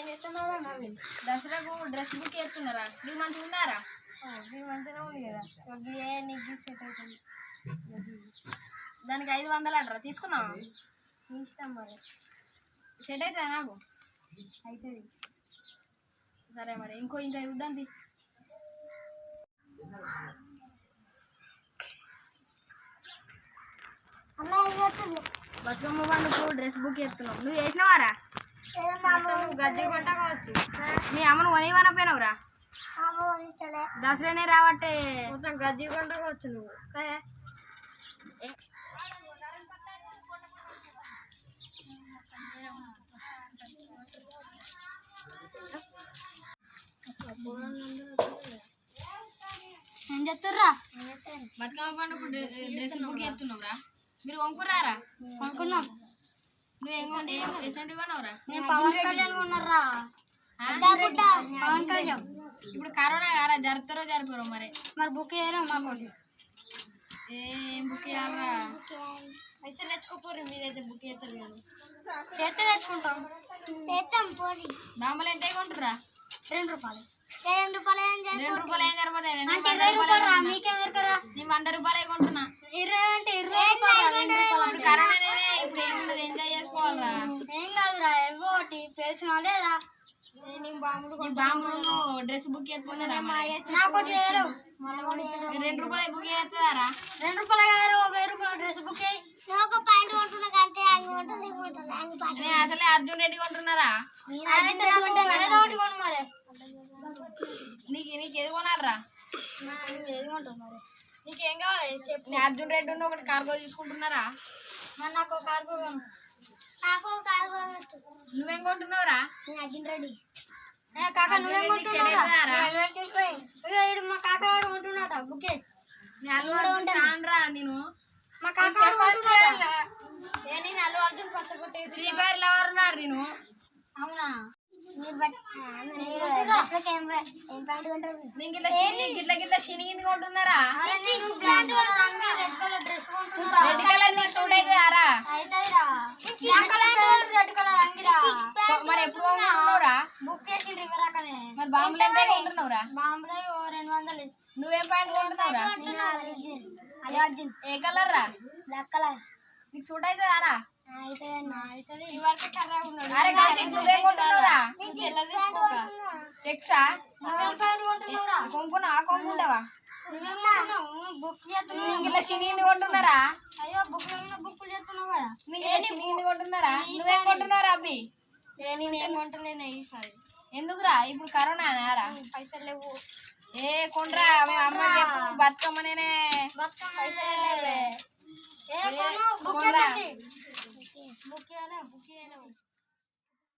ఏం చేస్తున్నారా నవీన్? దసరాకు డ్రెస్ బుక్ చేస్తున్నారా? నీకు మంచిగా ఉన్నారా? నీకు మంచిగా ఉంది కదా. నీకు సెట్ అవుతుంది. దానికి 500 అంటారా? తీసుకున్నావా? ఇష్టం మరి. సెట్ అవుతుందా నాకు? అవుతుంది. సరే మరి ఇంకా చూద్దాం. బతుకమ్మ పండుగ డ్రెస్ బుక్ చేస్తున్నావు. నువ్వు చేసినవారా? గజ్జి కొంట కావచ్చు. మీ అమ్మను కొనివనపోయినావురా? దసరానే రావట్టే మొత్తం గజ్జి కొంట కావచ్చు నువ్వు. ఏం చెప్తుర్రా? బతుకమ్మ పండుగ డ్రెస్ బుక్ చేస్తున్నావురా? మీరు కొనుక్కురారా? కొనుక్కున్నాం. నువ్వు ఎసెంట్ కొన్నావురా? నేను పవన్ కళ్యాణ్ కొన్నారా? పవన్ కళ్యాణ్. ఇప్పుడు కరోనా కారా, జరుపుతారో జరుపురో మరి బుక్ చేయరా? మాకు ఏం బుక్ చేయాలరా? పైసలు తెచ్చుకోపోరు. మీరైతే బుక్ చేస్తారు కదా. చేస్తే తెచ్చుకుంటాం. బాంబులు ఎంత కొంటురా? 2 రూపాయలు. 2 రూపాయలు ఏం సరిపోతాయి? మీకేం దొరకరా? నేను 100 రూపాయలు కొంటున్నా. 20 అంటే 20 కరోనానే. ఇప్పుడు ఏముండదు, ఎంజాయ్ చేసుకోవాలరా. ఏం కాదురా, ఎవోటి పేల్చిన లేదా? బాంబులు డ్రెస్ బుక్ చేసుకున్నా. 2 రూపాయలు బుక్ చేస్తారా? 2 రూపాయలు కాదు, 1000 రూపాయలు డ్రెస్ బుక్ చేయి. అసలే అర్జున్ రెడ్డి కొంటున్నారా? మరి నీకు ఏది కొనాలరా? నీకేం కావాలి? అర్జున్ రెడ్డి ఉన్న ఒకటి కార్గో తీసుకుంటున్నారా? మరి నాకు కార్గో. నువ్వేం కొంటున్నావురా? అర్జున్ రెడ్డి. కాకా నువ్వేం కొంటున్నావురా? మా కాకా కొంటున్నాడా? బుకే రా. నేను మా కాకా నేను Allu Arjun free fire lover ఉన్నారు. నేను అవునా? గిట్ల శనిగింది కొంటున్నారా? రెడ్ కలర్ నీకు సూట్ అవుతుందారా? మరి ఎప్పుడు కొంటున్నావురా? బుక్ చేసి మరి బాంబులు ఎంత కొంటున్నావురా? బాంబులు 200. నువ్వేం ప్యాంట్ కొంటున్నావురా? ఏ కలర్ రా? Black colour. నీకు సూట్ అవుతుందారా? చెక్సా కొనుక్కున్నావా? కొనుక్కుంటావా? శనిగింది కొంటున్నారా? అయ్యో బుక్ చేస్తున్నావు కదా. శనిగింది కొంటున్నారా? నువ్వేం కొంటున్నారా? అబ్బి నేనేం కొంటలేను ఈసారి. ఎందుకురా? ఇప్పుడు కరోనా రా, పైసలు లేవు. ఏ కొండ్రా, అమ్మ బతుకమ్మ నేనే బుక్